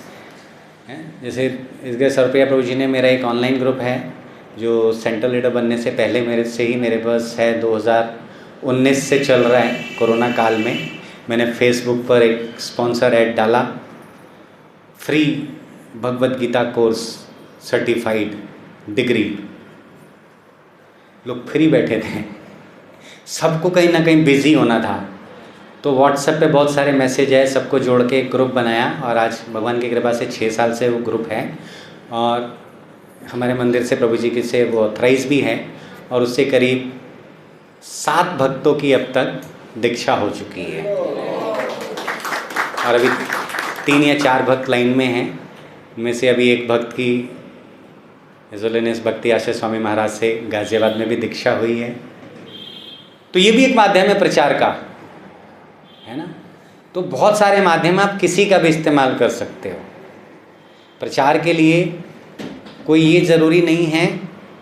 जैसे इसके सरप्रिया प्रभु जी ने, मेरा एक ऑनलाइन ग्रुप है जो सेंट्रल लीडर बनने से पहले मेरे पास है, 2019 से चल रहा है। कोरोना काल में मैंने फेसबुक पर एक स्पॉन्सर ऐड डाला, free Bhagavad Gita course certified degree. लोग फ्री बैठे थे, सबको कहीं ना कहीं बिजी होना था, तो व्हाट्सएप पे बहुत सारे मैसेज है, सबको जोड़ के एक ग्रुप बनाया। और आज भगवान की कृपा से 6 साल से वो ग्रुप है, और हमारे मंदिर से प्रभु जी की से वो ऑथराइज भी है। और उससे करीब 7 भक्तों की अब तक दीक्षा हो चुकी है, और अभी 3 या 4 भक्त लाइन में हैं। में से अभी एक भक्त की हिजोलेनियस भक्ति आश्रय स्वामी महाराज से गाजियाबाद में भी दीक्षा हुई है। तो ये भी एक माध्यम है प्रचार का, है ना। तो बहुत सारे माध्यम, आप किसी का भी इस्तेमाल कर सकते हो प्रचार के लिए। कोई ये ज़रूरी नहीं है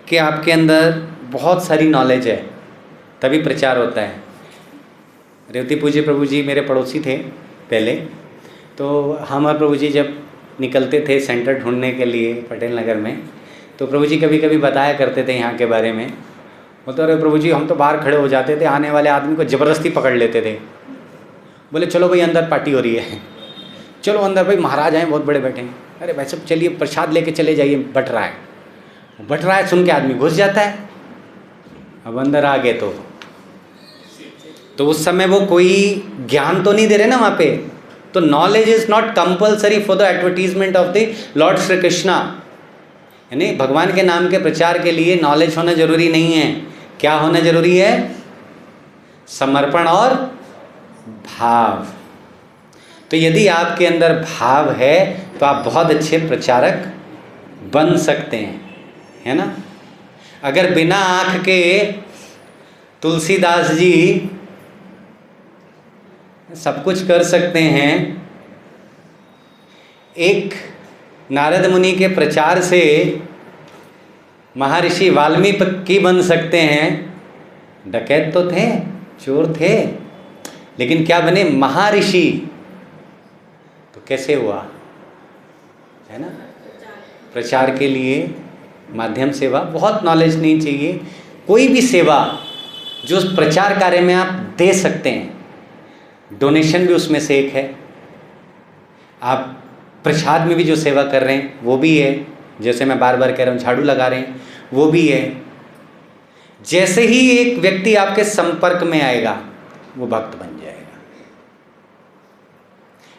कि आपके अंदर बहुत सारी नॉलेज है तभी प्रचार होता है। रेवती पूज्य प्रभु जी मेरे पड़ोसी थे पहले, तो हम और प्रभु जी जब निकलते थे सेंटर ढूंढने के लिए पटेल नगर में, तो प्रभु जी कभी कभी बताया करते थे यहाँ के बारे में। बोलते अरे प्रभु जी, हम तो बाहर खड़े हो जाते थे, आने वाले आदमी को ज़बरदस्ती पकड़ लेते थे। बोले चलो भाई अंदर पार्टी हो रही है, चलो अंदर भाई महाराज आए बहुत बड़े बैठे हैं। अरे भाई सब चलिए प्रसाद लेके चले जाइए, बट रहा है सुन के आदमी घुस जाता है। अब अंदर आ गए तो उस समय वो कोई ज्ञान तो नहीं दे रहे ना वहाँ पे। तो knowledge is not compulsory for the advertisement of the Lord Shri Krishna. यानी भगवान के नाम के प्रचार के लिए नॉलेज होना जरूरी नहीं है। क्या होना जरूरी है? समर्पण और भाव। तो यदि आपके अंदर भाव है तो आप बहुत अच्छे प्रचारक बन सकते हैं, है ना। अगर बिना आँख के तुलसीदास जी सब कुछ कर सकते हैं, एक नारद मुनि के प्रचार से महर्षि वाल्मीकि बन सकते हैं। डकैत तो थे, चोर थे, लेकिन क्या बने? महर्षि। तो कैसे हुआ, है ना। प्रचार के लिए माध्यम सेवा, बहुत नॉलेज नहीं चाहिए। कोई भी सेवा जो उस प्रचार कार्य में आप दे सकते हैं, डोनेशन भी उसमें से एक है। आप प्रसाद में भी जो सेवा कर रहे हैं वो भी है। जैसे मैं बार बार कह रहा हूँ, झाड़ू लगा रहे हैं वो भी है। जैसे ही एक व्यक्ति आपके संपर्क में आएगा वो भक्त बन जाएगा।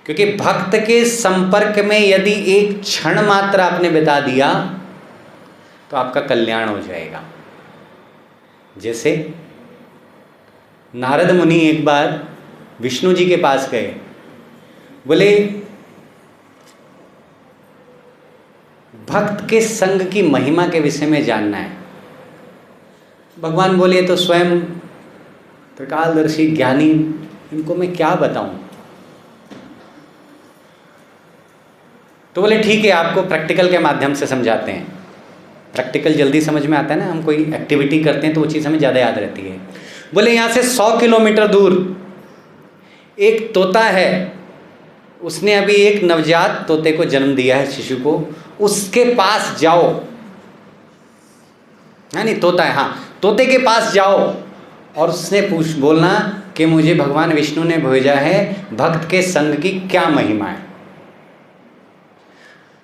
क्योंकि भक्त के संपर्क में यदि एक क्षण मात्र आपने बिता दिया तो आपका कल्याण हो जाएगा। जैसे नारद मुनि एक बार विष्णु जी के पास गए, बोले भक्त के संग की महिमा के विषय में जानना है। भगवान बोले तो स्वयं त्रिकालदर्शी ज्ञानी, इनको मैं क्या बताऊं। तो बोले ठीक है, आपको प्रैक्टिकल के माध्यम से समझाते हैं। प्रैक्टिकल जल्दी समझ में आता है ना, हम कोई एक्टिविटी करते हैं तो वो चीज़ हमें ज़्यादा याद रहती है। बोले यहाँ से 100 किलोमीटर दूर एक तोता है, उसने अभी एक नवजात तोते को जन्म दिया है, शिशु को, उसके पास जाओ, है नहीं तोता है, हाँ, तोते के पास जाओ और उससे बोलना कि मुझे भगवान विष्णु ने भेजा है, भक्त के संग की क्या महिमा है।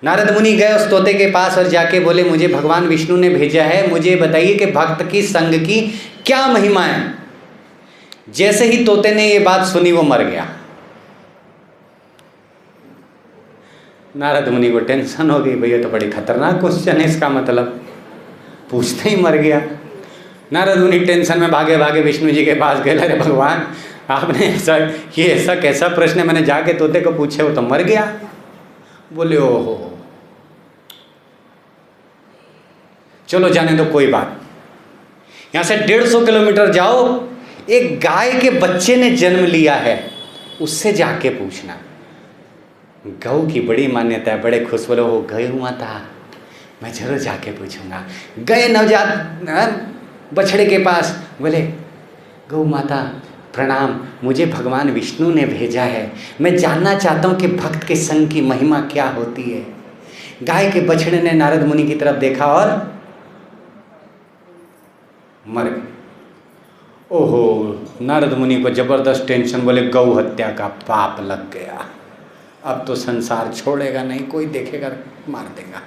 नारद मुनि गए उस तोते के पास और जाके बोले मुझे भगवान विष्णु ने भेजा है, मुझे बताइए कि भक्त की संग की क्या महिमा है। जैसे ही तोते ने ये बात सुनी वो मर गया। नारद मुनि को टेंशन हो गई, भैया तो बड़ी खतरनाक क्वेश्चन है, इसका मतलब पूछते ही मर गया। नारद मुनि टेंशन में भागे भागे विष्णु जी के पास गए, अरे भगवान आपने ऐसा कैसा प्रश्न है, मैंने जाके तोते को पूछे, वो तो मर गया। बोले ओहो, चलो जाने दो, कोई बात। यहाँ से 150 किलोमीटर जाओ, एक गाय के बच्चे ने जन्म लिया है, उससे जाके पूछना। गऊ की बड़ी मान्यता है, बड़े खुश, बोले हो गऊ माता, मैं जरूर जाके पूछूंगा। गए नवजात बछड़े के पास, बोले गऊ माता प्रणाम, मुझे भगवान विष्णु ने भेजा है, मैं जानना चाहता हूँ कि भक्त के संग की महिमा क्या होती है। गाय के बछड़े ने नारद मुनि की तरफ देखा और मर गए। ओहो, नारद मुनि को जबरदस्त टेंशन, बोले गौ हत्या का पाप लग गया, अब तो संसार छोड़ेगा नहीं, कोई देखेगा मार देगा।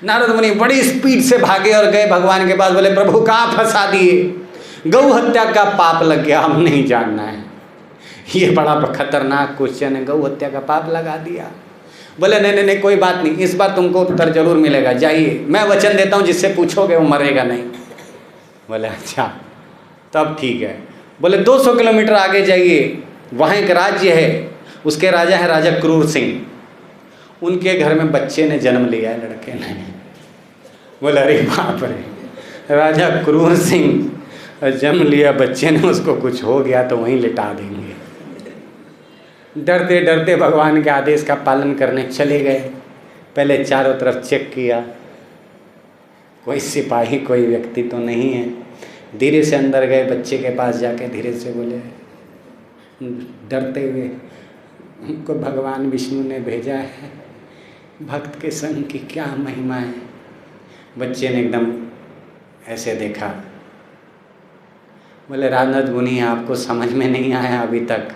नारद मुनि बड़ी स्पीड से भागे और गए भगवान के पास, बोले प्रभु कहाँ फंसा दिए, गौ हत्या का पाप लग गया, हम नहीं जानना है। ये बड़ा खतरनाक क्वेश्चन है, गौ हत्या का पाप लगा दिया। बोले नहीं नहीं कोई बात नहीं, इस बार तुमको उत्तर जरूर मिलेगा, जाइए, मैं वचन देता हूँ जिससे पूछोगे वो मरेगा नहीं। बोले अच्छा तब ठीक है। बोले 200 किलोमीटर आगे जाइए, वहाँ एक राज्य है, उसके राजा है राजा क्रूर सिंह, उनके घर में बच्चे ने जन्म लिया है, लड़के ने। बोले अरे बाप रे, राजा क्रूर सिंह जन्म लिया बच्चे ने, उसको कुछ हो गया तो वहीं लिटा देंगे। डरते डरते भगवान के आदेश का पालन करने चले गए। पहले चारों तरफ चेक किया, कोई सिपाही कोई व्यक्ति तो नहीं है। धीरे से अंदर गए, बच्चे के पास जाके धीरे से बोले डरते हुए, उनको भगवान विष्णु ने भेजा है, भक्त के संग की क्या महिमा है। बच्चे ने एकदम ऐसे देखा, बोले नारद मुनि आपको समझ में नहीं आया अभी तक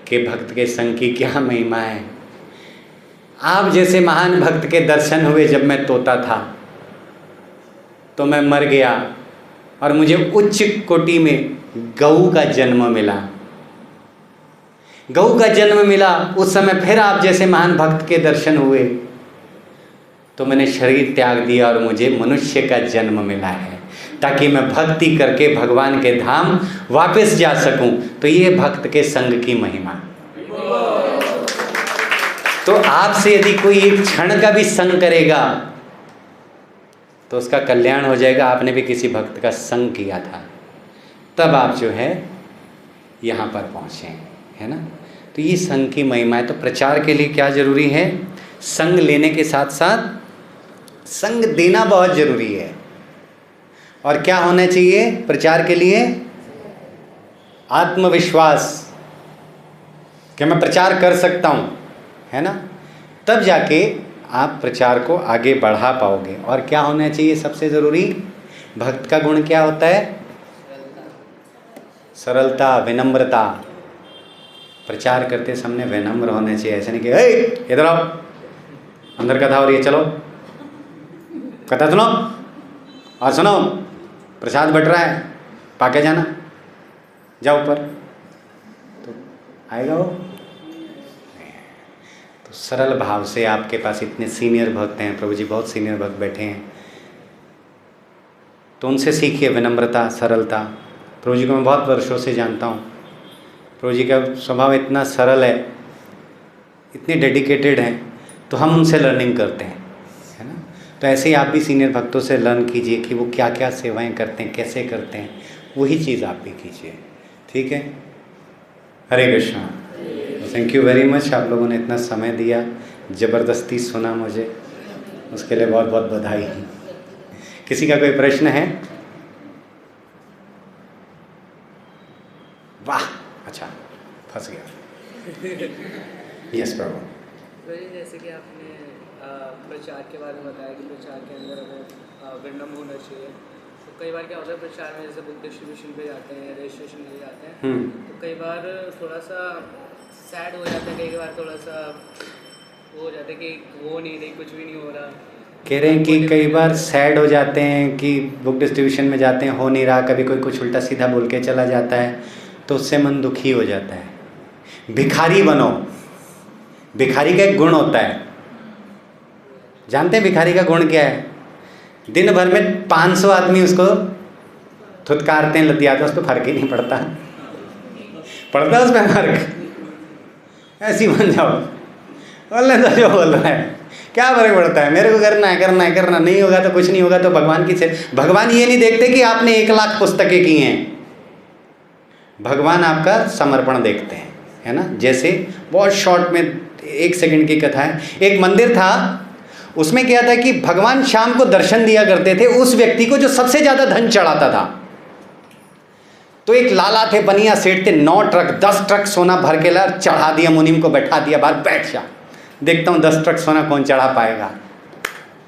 कि भक्त के संग की क्या महिमा है। आप जैसे महान भक्त के दर्शन हुए जब मैं तोता था, तो मैं मर गया और मुझे उच्च कोटि में गऊ का जन्म मिला। गऊ का जन्म मिला, उस समय फिर आप जैसे महान भक्त के दर्शन हुए, तो मैंने शरीर त्याग दिया और मुझे मनुष्य का जन्म मिला है, ताकि मैं भक्ति करके भगवान के धाम वापस जा सकूं। तो ये भक्त के संग की महिमा। तो आपसे यदि कोई एक क्षण का भी संग करेगा तो उसका कल्याण हो जाएगा। आपने भी किसी भक्त का संग किया था, तब आप जो है यहाँ पर पहुँचे, है ना। तो ये संग की महिमा है। तो प्रचार के लिए क्या जरूरी है, संग लेने के साथ साथ संग देना बहुत जरूरी है। और क्या होना चाहिए प्रचार के लिए, आत्मविश्वास कि मैं प्रचार कर सकता हूँ, है ना। तब जाके आप प्रचार को आगे बढ़ा पाओगे। और क्या होना चाहिए सबसे ज़रूरी, भक्त का गुण क्या होता है, सरलता, विनम्रता। प्रचार करते सामने विनम्र होने चाहिए। ऐसे नहीं कि ए इधर आओ, अंदर कथा हो रही है, चलो कथा सुनो, और सुनो प्रसाद बट रहा है, पाके जाना, जाओ ऊपर, तो आएगा वो। तो सरल भाव से, आपके पास इतने सीनियर भक्त हैं, प्रभु जी बहुत सीनियर भक्त बैठे हैं, तो उनसे सीखिए विनम्रता, सरलता। प्रभु जी को मैं बहुत वर्षों से जानता हूँ, प्रभु जी का स्वभाव इतना सरल है, इतने डेडिकेटेड हैं, तो हम उनसे लर्निंग करते हैं, है ना। तो ऐसे ही आप भी सीनियर भक्तों से लर्न कीजिए कि वो क्या क्या सेवाएं करते हैं, कैसे करते हैं, वही चीज़ आप भी कीजिए, ठीक है। Hare Krishna. Thank you very much, आप लोगों ने इतना समय दिया, ज़बरदस्ती सुना मुझे, उसके लिए बहुत बहुत बधाई। किसी का कोई प्रश्न है? वाह, अच्छा फंस गया। यस प्रभु। तो ये जैसे कि आपने प्रचार के बारे में बताया कि प्रचार के अंदर हमें विनम्र होना चाहिए। तो कई बार क्या होता है प्रचार में, जैसे बुक डिस्ट्रीब्यूशन पे जाते हैं, रजिस्ट्रेशन के लिए जाते हैं, तो कई बार थोड़ा सा सैड हो जाता है, कई बार थोड़ा सा वो हो जाता है कि वो नहीं रही, कुछ भी नहीं हो रहा। कह रहे हैं कि कई बार सैड हो जाते हैं कि बुक डिस्ट्रीब्यूशन में जाते हैं, हो नहीं रहा, कभी कोई कुछ उल्टा सीधा बोल के चला जाता है, तो उससे मन दुखी हो जाता है। भिखारी बनो। भिखारी का एक गुण होता है, जानते हैं भिखारी का गुण क्या है? दिन भर में 500 आदमी उसको थुतकारते हैं, लतियाते हैं, उस पर फर्क ही नहीं पड़ता। पड़ता है उस पर फर्क? ऐसी बन जाओ, बोलने तो जो बोल रहा है, क्या फर्क पड़ता है, मेरे को करना है, करना है, करना नहीं होगा तो कुछ नहीं होगा। तो भगवान की से भगवान ये नहीं देखते कि आपने 1 लाख पुस्तकें की हैं, भगवान आपका समर्पण देखते हैं, है ना। जैसे बहुत शॉर्ट में 1 सेकंड की कथा है। एक मंदिर था, उसमें क्या था कि भगवान शाम को दर्शन दिया करते थे उस व्यक्ति को जो सबसे ज़्यादा धन चढ़ाता था। तो एक लाला थे, बनिया सेठ थे, 9 ट्रक 10 ट्रक सोना भर के ला, चढ़ा दिया, मुनीम को बैठा दिया, बाहर बैठ जा, देखता हूँ 10 ट्रक सोना कौन चढ़ा पाएगा।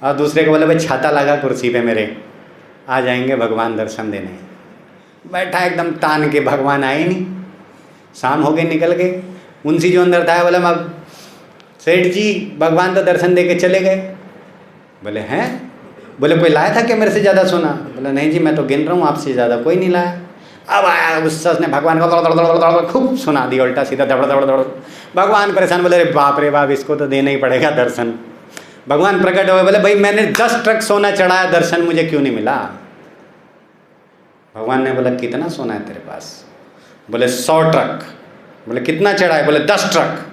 और दूसरे को बोले भाई छाता लगा कुर्सी पे मेरे, आ जाएंगे भगवान दर्शन देने। बैठा एकदम तान के, भगवान आए नहीं। शाम हो गई, निकल गए। मुंशी जो अंदर था बोले अब सेठ जी भगवान तो दर्शन दे के चले गए। बोले हैं? बोले कोई लाया था क्या मेरे से ज़्यादा सोना? बोले नहीं जी, मैं तो गिन रहा हूँ, आपसे ज़्यादा कोई नहीं लाया। अब आया गुस्सा, उसने भगवान को खूब सुना दिया, उल्टा सीधा दबड़ दबड़ दबड़। भगवान परेशान, बोले अरे बाप रे बाप, इसको तो देना ही पड़ेगा दर्शन। भगवान प्रकट हुए, बोले भाई मैंने 10 ट्रक सोना चढ़ाया, दर्शन मुझे क्यों नहीं मिला? भगवान ने बोला कितना सोना है तेरे पास? बोले 100 ट्रक। बोले कितना चढ़ाए? बोले 10 ट्रक।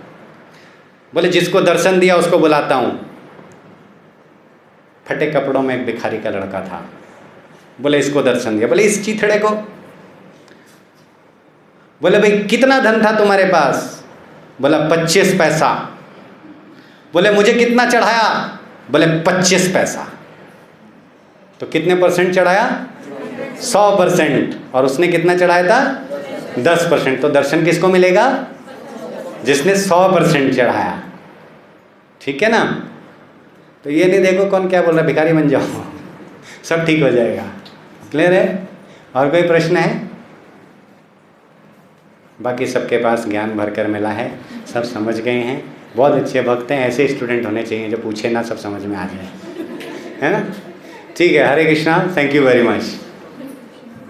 बोले जिसको दर्शन दिया उसको बुलाता हूँ। फटे कपड़ों में एक भिखारी का लड़का था, बोले इसको दर्शन दिया। बोले इस चीथड़े को? बोले भाई कितना धन था तुम्हारे पास? बोला 25 पैसा। बोले मुझे कितना चढ़ाया? बोले 25 पैसा। तो कितने % चढ़ाया? 100%। और उसने कितना चढ़ाया था? 10%। तो दर्शन किसको मिलेगा? जिसने 100% चढ़ाया। ठीक है ना। तो ये नहीं देखो कौन क्या बोल रहा है, भिखारी बन जाओ, सब ठीक हो जाएगा। क्लियर है? और कोई प्रश्न है? बाकी सबके पास ज्ञान भरकर मिला है, सब समझ गए हैं, बहुत अच्छे भक्त हैं। ऐसे स्टूडेंट होने चाहिए जो पूछे ना, सब समझ में आ जाए, है ना। ठीक है, Hare Krishna, thank you very much.